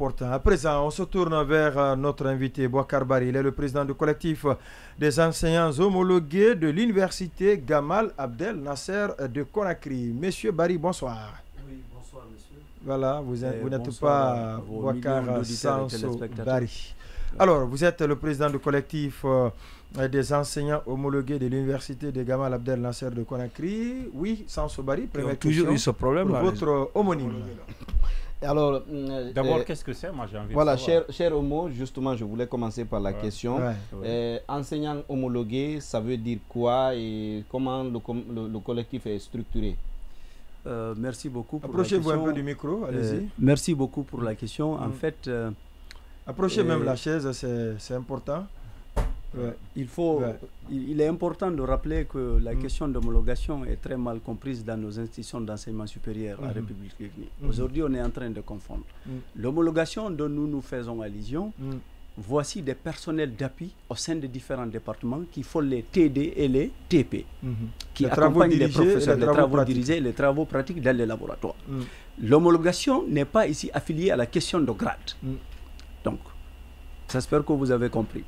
important. À présent, on se tourne vers notre invité, Bouakar Bari. Il est le président du collectif des enseignants homologués de l'université Gamal Abdel Nasser de Conakry. Monsieur Bari, bonsoir. Oui, bonsoir, monsieur. Voilà, vous n'êtes pas Bouakar Sanso Bari. Alors, vous êtes le président du collectif des enseignants homologués de l'université de Gamal Abdel Nasser de Conakry. Oui, Sanso Bari, première question. Toujours eu ce problème pour là. Votre homonyme. Alors, d'abord, qu'est-ce que c'est? Moi, j'ai envie voilà, de savoir. cher Homo, justement, je voulais commencer par la question. Enseignant homologué, ça veut dire quoi et comment le collectif est structuré? Merci beaucoup pour Approchez-vous la question. un peu du micro, allez-y. Merci beaucoup pour la question. En fait, approchez même la chaise, c'est important. Il est important de rappeler que la question d'homologation est très mal comprise dans nos institutions d'enseignement supérieur en République Guinée. Aujourd'hui, on est en train de confondre. L'homologation dont nous faisons allusion, voici des personnels d'appui au sein des différents départements qui font les TD et les TP, qui accompagnent les professeurs, les travaux dirigés et les travaux pratiques dans les laboratoires. L'homologation n'est pas ici affiliée à la question de grade. Donc, j'espère que vous avez compris.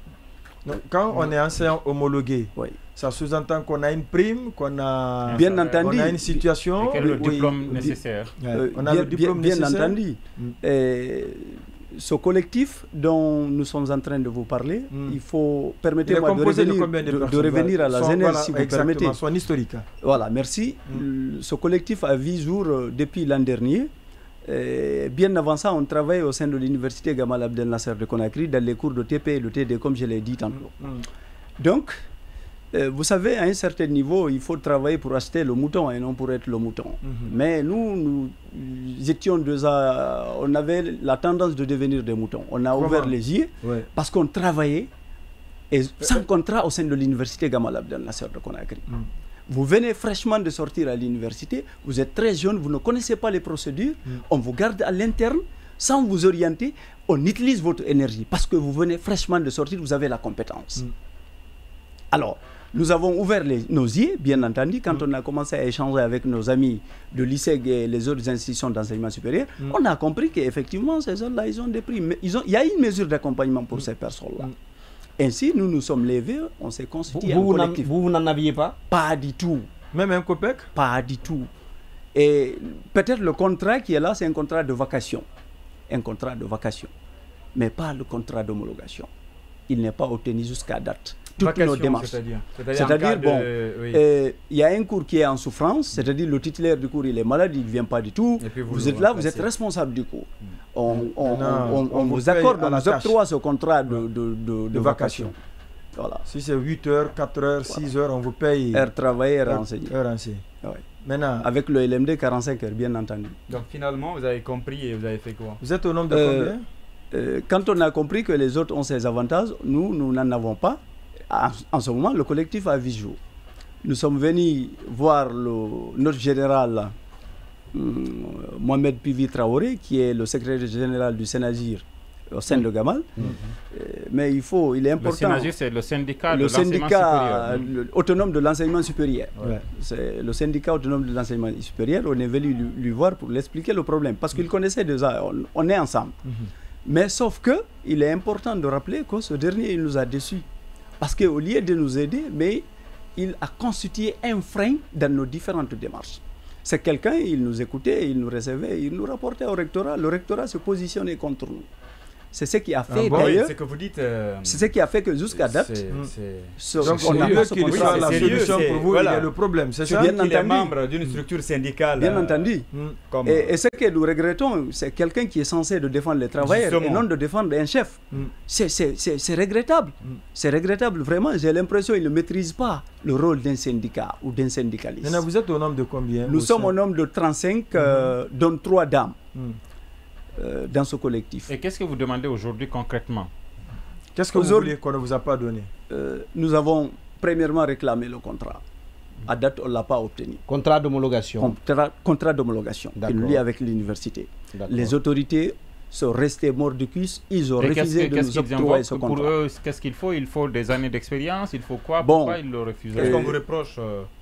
Donc, quand on est enseignant homologué, ça sous-entend qu'on a une prime, qu'on a, bien entendu, on a une situation. Et le diplôme nécessaire. On a le diplôme nécessaire. Bien entendu. Ce collectif dont nous sommes en train de vous parler, il faut, permettez-moi de revenir à la genèse, si vous permettez. Son historique. Voilà, merci. Ce collectif a vu jour depuis l'an dernier. Bien avant ça, on travaille au sein de l'université Gamal Abdel Nasser de Conakry dans les cours de TP et de TD, comme je l'ai dit tantôt. Donc, vous savez, à un certain niveau, il faut travailler pour acheter le mouton et non pour être le mouton. Mais nous étions déjà, on avait la tendance de devenir des moutons. On a ouvert les yeux parce qu'on travaillait sans contrat au sein de l'université Gamal Abdel Nasser de Conakry. Vous venez fraîchement de sortir à l'université, vous êtes très jeune, vous ne connaissez pas les procédures, on vous garde à l'interne, sans vous orienter, on utilise votre énergie parce que vous venez fraîchement de sortir, vous avez la compétence. Alors, nous avons ouvert nos yeux, bien entendu, quand on a commencé à échanger avec nos amis de l'ISEG et les autres institutions d'enseignement supérieur, on a compris qu'effectivement, ces gens-là, ils ont des prix. Il y a une mesure d'accompagnement pour ces personnes-là. Ainsi, nous nous sommes levés, on s'est constitué en collectif. Vous n'en aviez pas? Pas du tout. Même un COPEC? Pas du tout. Et peut-être le contrat qui est là, c'est un contrat de vacation. Un contrat de vacation. Mais pas le contrat d'homologation. Il n'est pas obtenu jusqu'à date. Toutes nos démarches. C'est-à-dire, bon, il y a un cours qui est en souffrance, c'est-à-dire le titulaire du cours, il est malade, il ne vient pas du tout. Vous êtes là, vous êtes responsable du cours. On vous accorde, on vous octroie ce contrat de vacation. Voilà. Si c'est 8 heures, 4 heures, 6 heures, on vous paye. Heure travaillée, heure enseignée. Maintenant, avec le LMD, 45 heures, bien entendu. Donc finalement, vous avez compris et vous avez fait quoi? Vous êtes au nombre de combien? Quand on a compris que les autres ont ces avantages, nous n'en avons pas. En ce moment, le collectif a vu jour. Nous sommes venus voir notre général Mohamed Pivi Traoré, qui est le secrétaire général du Sénagir au sein de Gamal. Mais il est important. Le Sénagir, c'est le syndicat de l'enseignement supérieur. Autonome de l'enseignement supérieur. C'est le syndicat autonome de l'enseignement supérieur. On est venu lui voir pour lui expliquer le problème. Parce qu'il connaissait déjà, on est ensemble. Mais sauf que, il est important de rappeler que ce dernier, il nous a déçus. Parce qu'au lieu de nous aider, mais il a constitué un frein dans nos différentes démarches. C'est quelqu'un, il nous écoutait, il nous recevait, il nous rapportait au rectorat. Le rectorat se positionnait contre nous. C'est ce qui a fait d'ailleurs. C'est que vous dites. C'est ce qui a fait que jusqu'à date. Donc on a pas qu'il soit la solution pour vous, il y a le problème. C'est ça. Bien entendu. Membre d'une structure syndicale. Bien entendu. Et ce que nous regrettons, c'est quelqu'un qui est censé de défendre les travailleurs et non de défendre un chef. C'est regrettable. C'est regrettable vraiment. J'ai l'impression qu'il ne maîtrise pas le rôle d'un syndicat ou d'un syndicaliste. Maintenant, vous êtes au nombre de combien? Nous sommes au nombre de 35, dont 3 dames. Dans ce collectif. Et qu'est-ce que vous demandez aujourd'hui concrètement? Qu'est-ce que vous voulez qu'on ne vous a pas donné? Nous avons premièrement réclamé le contrat. À date, on ne l'a pas obtenu. Contrat d'homologation. Contrat d'homologation qui nous lie avec l'université. Les autorités sont restés morts du cuisse, ils ont refusé de nous octroyer ce contrat. Pour eux, qu'est-ce qu'il faut? Il faut des années d'expérience, il faut quoi? Pourquoi ils le refusent? Qu'est-ce qu'on vous reproche?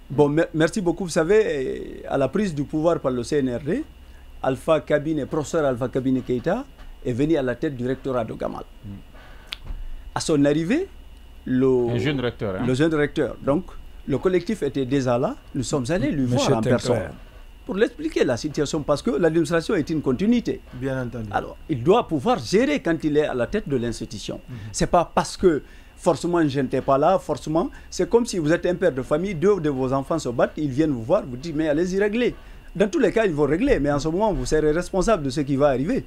Bon, merci beaucoup. Vous savez, à la prise du pouvoir par le CNRD, professeur Alpha Kabine Keïta est venu à la tête du rectorat de Gamal. À son arrivée, le jeune recteur, donc le collectif était déjà là, nous sommes allés lui voir en personne pour l'expliquer la situation, parce que l'administration est une continuité. Bien entendu. Alors, il doit pouvoir gérer quand il est à la tête de l'institution. C'est pas parce que forcément je n'étais pas là, forcément, c'est comme si vous êtes un père de famille, 2 de vos enfants se battent, ils viennent vous voir, vous dites mais allez-y régler. Dans tous les cas, ils vont régler, mais en ce moment, vous serez responsable de ce qui va arriver.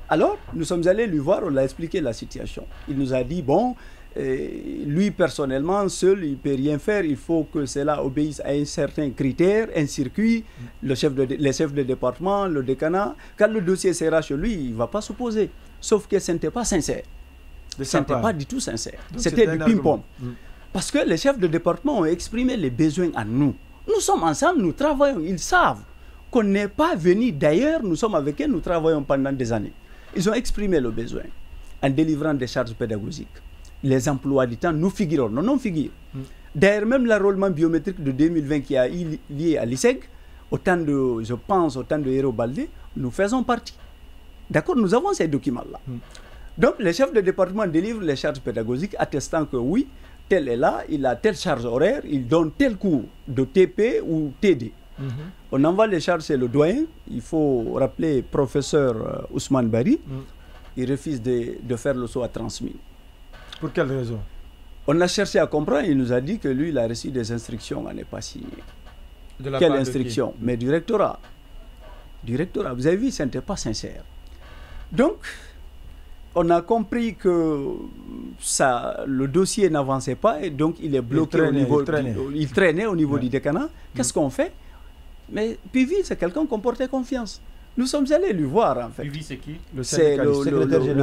Alors, nous sommes allés lui voir, on l'a expliqué la situation. Il nous a dit, bon, lui personnellement, seul, il ne peut rien faire, il faut que cela obéisse à un certain critère, un circuit, les chefs de département, le décanat. Quand le dossier sera chez lui, il ne va pas s'opposer. Sauf que ce n'était pas sincère. Ce n'était pas du tout sincère. C'était du ping-pong. Parce que les chefs de département ont exprimé les besoins à nous. Nous sommes ensemble, nous travaillons, ils savent qu'on n'est pas venu d'ailleurs, nous sommes avec eux, nous travaillons pendant des années. Ils ont exprimé le besoin en délivrant des charges pédagogiques. Les emplois du temps, nous figurons, nos noms figurent. D'ailleurs, même l'enrôlement biométrique de 2020 qui a lié à l'ISEG, autant de, je pense, autant de Héros Baldé, nous faisons partie. D'accord, nous avons ces documents-là. Donc, les chefs de département délivrent les charges pédagogiques attestant que oui, tel est là, il a telle charge horaire, il donne tel cours de TP ou TD. On envoie les charges chez le doyen. Il faut rappeler professeur Ousmane Bari. Il refuse de faire le saut à 30 000. Pour quelle raison? On a cherché à comprendre. Il nous a dit que lui, il a reçu des instructions à ne pas signer. Quelle instruction? Mais du rectorat. Du rectorat. Vous avez vu, ce n'était pas sincère. Donc, on a compris que le dossier n'avançait pas et donc il est bloqué il traînait au niveau du décanat. Qu'est-ce qu'on fait? Mais Pivi, c'est quelqu'un qu'on portait confiance. Nous sommes allés lui voir en fait. Pivi, c'est qui? C'est le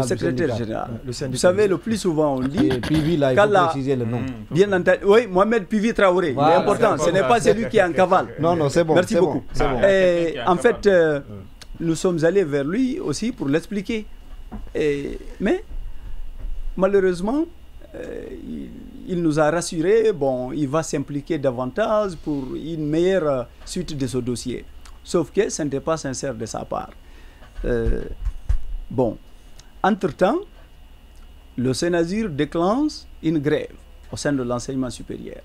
secrétaire général. Vous savez, le plus souvent on dit. Pivi, là, il faut préciser le nom. Bien entendu. Oui, Mohamed Pivi Traoré. Voilà, c'est important. Ce n'est pas celui qui est en cavale. Non, c'est bon. Merci beaucoup. Bon. Et en fait, nous sommes allés vers lui aussi pour l'expliquer. Mais malheureusement, il nous a rassuré, bon, il va s'impliquer davantage pour une meilleure suite de ce dossier. Sauf que ce n'était pas sincère de sa part. Bon, entre-temps, le Sénazir déclenche une grève au sein de l'enseignement supérieur.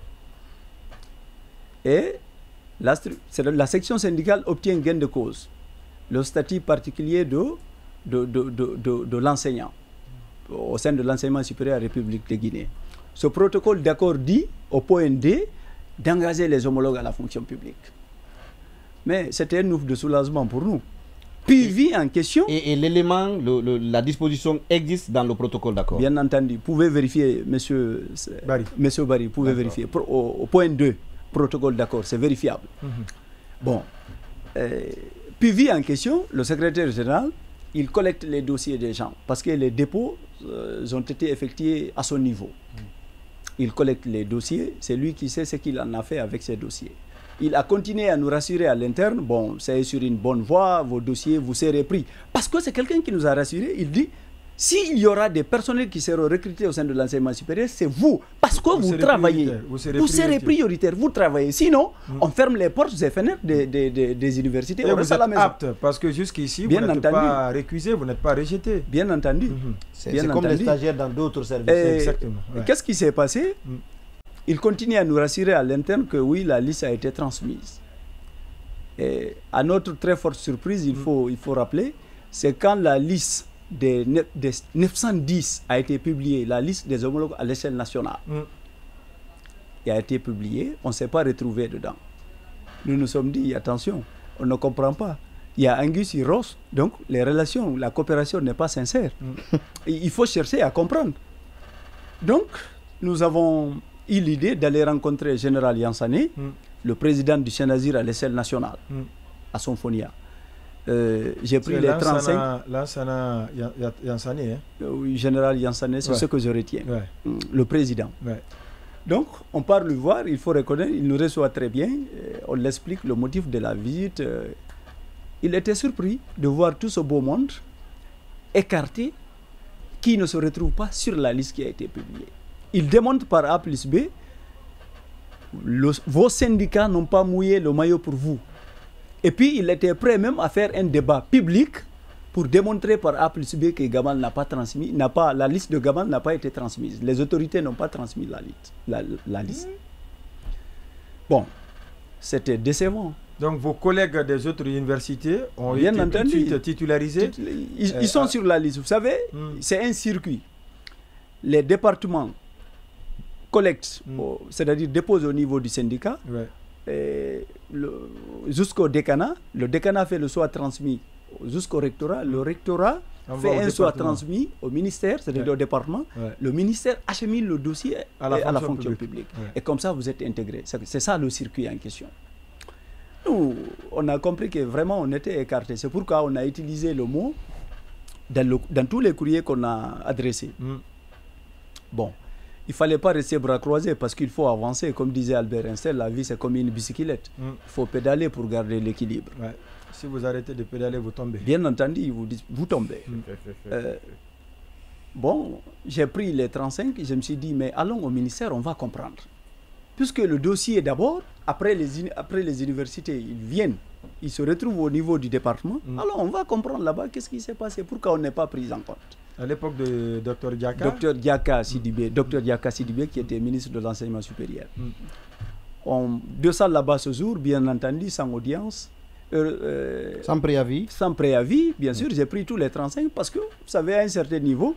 Et la section syndicale obtient gain de cause, le statut particulier de l'enseignant au sein de l'enseignement supérieur République de Guinée. Ce protocole d'accord dit, au point D, d'engager les homologues à la fonction publique. Mais c'était un ouf de soulagement pour nous. Puis en question... Et l'élément, la disposition existe dans le protocole d'accord? Bien entendu. Vous pouvez vérifier, monsieur Bari, vous pouvez vérifier. Au point 2, protocole d'accord, c'est vérifiable. Bon. Puis en question, le secrétaire général, il collecte les dossiers des gens parce que les dépôts ont été effectués à son niveau. Il collecte les dossiers, c'est lui qui sait ce qu'il en a fait avec ces dossiers. Il a continué à nous rassurer à l'interne, bon, c'est sur une bonne voie, vos dossiers, vous serez pris. Parce que c'est quelqu'un qui nous a rassurés, il dit, s'il y aura des personnels qui seront recrutés au sein de l'enseignement supérieur, c'est vous. Parce que vous travaillez. Vous serez prioritaire, vous travaillez. Sinon, on ferme les portes des fenêtres des universités. Et vous êtes apte, parce que jusqu'ici, vous n'êtes pas récusé, vous n'êtes pas rejeté. Bien entendu. C'est comme les stagiaires dans d'autres services. Exactement. Qu'est-ce qui s'est passé? Il continue à nous rassurer à l'interne que oui, la liste a été transmise. Et à notre très forte surprise, il faut rappeler, c'est quand la liste des 910 a été publiée, la liste des homologues à l'échelle nationale. Et a été publiée, on ne s'est pas retrouvé dedans. Nous nous sommes dit, attention, on ne comprend pas. Il y a Angus et Ross, donc les relations, la coopération n'est pas sincère. Il faut chercher à comprendre. Donc, nous avons eu l'idée d'aller rencontrer le général Yansane, le président du Sénazir à l'échelle nationale, à Sonfonia. J'ai pris les 35... Lansana Yansane, hein? Oui, général Yansane, c'est ce que je retiens. Le président. Donc, on part le voir, il faut reconnaître, il nous reçoit très bien, on l'explique le motif de la visite. Il était surpris de voir tout ce beau monde écarté qui ne se retrouve pas sur la liste qui a été publiée. Il démontre par A plus B, vos syndicats n'ont pas mouillé le maillot pour vous. Et puis il était prêt même à faire un débat public pour démontrer par A plus B que Gamal n'a pas transmis, la liste de Gamal n'a pas été transmise. Les autorités n'ont pas transmis la liste. Bon, c'était décevant. Donc vos collègues des autres universités ont été tout de suite titularisés. Ils sont sur la liste. Vous savez, c'est un circuit. Les départements collectent, c'est-à-dire déposent au niveau du syndicat, jusqu'au décanat. Le décanat fait le soit transmis jusqu'au rectorat. Le rectorat fait un soit transmis au ministère, c'est-à-dire au département. Le ministère achemine le dossier à la fonction publique. Et comme ça, vous êtes intégré. C'est ça le circuit en question. Nous, on a compris que vraiment on était écartés. C'est pourquoi on a utilisé le mot dans tous les courriers qu'on a adressés. Bon, il ne fallait pas rester bras croisés parce qu'il faut avancer. Comme disait Albert Einstein, la vie c'est comme une bicyclette. Il faut pédaler pour garder l'équilibre. Si vous arrêtez de pédaler, vous tombez. Bien entendu, vous tombez. Bon, j'ai pris les 35 et je me suis dit, mais allons au ministère, on va comprendre. Puisque le dossier d'abord, après les universités, ils viennent, ils se retrouvent au niveau du département. Alors on va comprendre là-bas qu'est-ce qui s'est passé, pourquoi on n'est pas pris en compte. À l'époque de Dr Diaka Dr Diaka Sidibé qui était ministre de l'enseignement supérieur. De ça là-bas ce jour, bien entendu, sans audience. Sans préavis. Sans préavis, bien sûr, j'ai pris tous les 35 parce que, vous savez, à un certain niveau,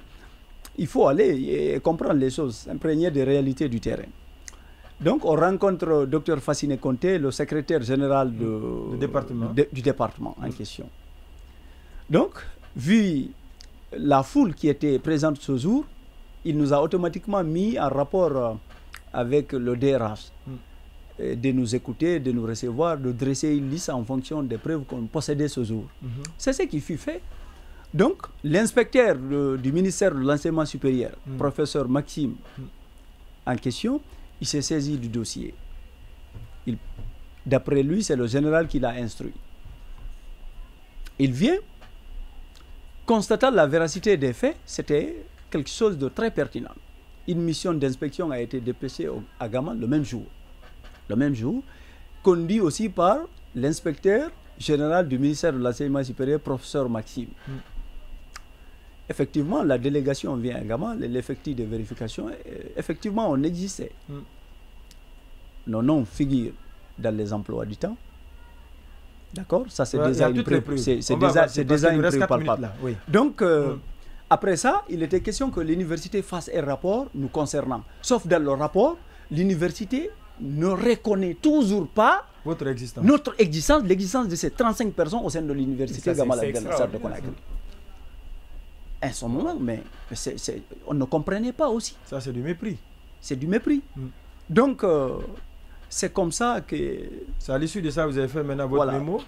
il faut aller et comprendre les choses, s'imprégner des réalités du terrain. Donc, on rencontre Dr Fassine Conté, le secrétaire général du département en question. Donc, vu la foule qui était présente ce jour, il nous a automatiquement mis en rapport avec le DRH. De nous écouter, de nous recevoir, de dresser une liste en fonction des preuves qu'on possédait ce jour. C'est ce qui fut fait. Donc, l'inspecteur du ministère de l'enseignement supérieur, professeur Maxime, en question, il s'est saisi du dossier. D'après lui, c'est le général qui l'a instruit. Il vient, constatant la véracité des faits, c'était quelque chose de très pertinent. Une mission d'inspection a été dépêchée à Gamal le même jour, conduit aussi par l'inspecteur général du ministère de l'enseignement supérieur, professeur Maxime. Effectivement, la délégation vient à Gamal, l'effectif de vérification, effectivement, on existait. Nos noms figurent dans les emplois du temps. D'accord? Ça, c'est déjà une preuve. C'est déjà une preuve palpable. Donc, après ça, il était question que l'université fasse un rapport nous concernant. Sauf dans le rapport, l'université ne reconnaît toujours pas notre existence, l'existence de ces 35 personnes au sein de l'université Gamal Abdel Nasser de Conakry. À ce moment, mais on ne comprenait pas aussi. Ça, c'est du mépris. C'est du mépris. Donc, c'est comme ça que... C'est à l'issue de ça, vous avez fait maintenant votre mémo.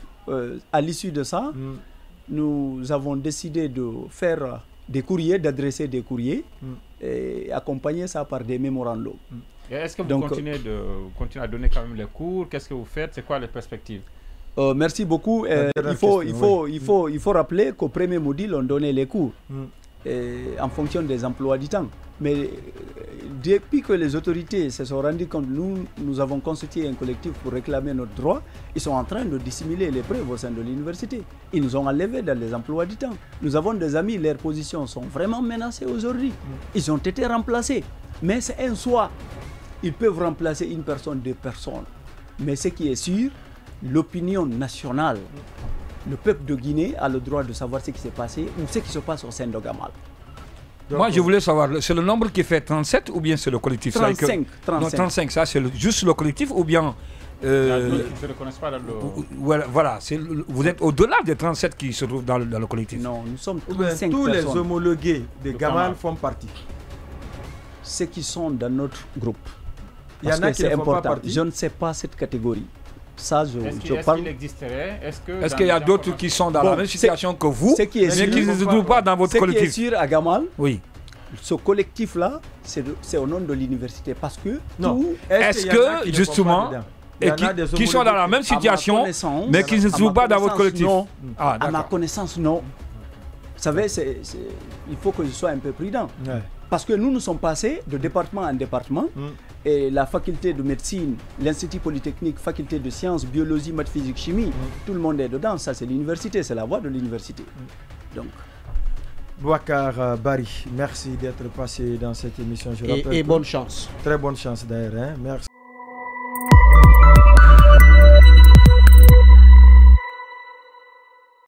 À l'issue de ça, nous avons décidé de faire des courriers, d'adresser des courriers et accompagner ça par des mémorandums. Est-ce que vous continuez à donner quand même les cours? Qu'est-ce que vous faites? C'est quoi les perspectives? Merci beaucoup. Il faut rappeler qu'au premier module, on donnait les cours en fonction des emplois du temps. Mais depuis que les autorités se sont rendues compte, nous avons constitué un collectif pour réclamer notre droit, ils sont en train de dissimuler les preuves au sein de l'université. Ils nous ont enlevés dans les emplois du temps. Nous avons des amis, leurs positions sont vraiment menacées aujourd'hui. Ils ont été remplacés. Mais c'est un choix. Ils peuvent remplacer une personne, deux personnes. Mais ce qui est sûr, l'opinion nationale, le peuple de Guinée a le droit de savoir ce qui s'est passé ou ce qui se passe au sein de Gamal. Donc, moi, je voulais savoir, c'est le nombre qui fait 37 ou bien c'est le collectif? 35. Non, 35, ça c'est juste le collectif ou bien... Ils ne se reconnaissent pas dans le... Voilà, vous êtes au-delà des 37 qui se trouvent dans le collectif. Non, nous sommes 35 tous personnes. Les homologués de Gamal font partie. Ceux qui sont dans notre groupe. Il y en a qui ne font pas partie. Je ne sais pas cette catégorie. Est-ce qu'il existerait? Est-ce qu'il y a d'autres qui sont dans la même situation que vous, mais qui ne se trouvent pas dans votre collectif? Ce qui est sûr à Gamal, oui. Ce collectif-là, c'est au nom de l'université. Parce que... Non. Est-ce que, justement, qui sont dans la même situation, mais qui ne se trouvent pas dans votre collectif? Non. À ma connaissance, non. Vous savez, il faut que je sois un peu prudent. Parce que nous sommes passés de département en département. Et la faculté de médecine, l'Institut Polytechnique, faculté de sciences, biologie, maths, physique, chimie, tout le monde est dedans. Ça, c'est l'université, c'est la voie de l'université. Donc. Boubacar Bari, merci d'être passé dans cette émission. Et bonne chance. Très bonne chance d'ailleurs. Hein. Merci.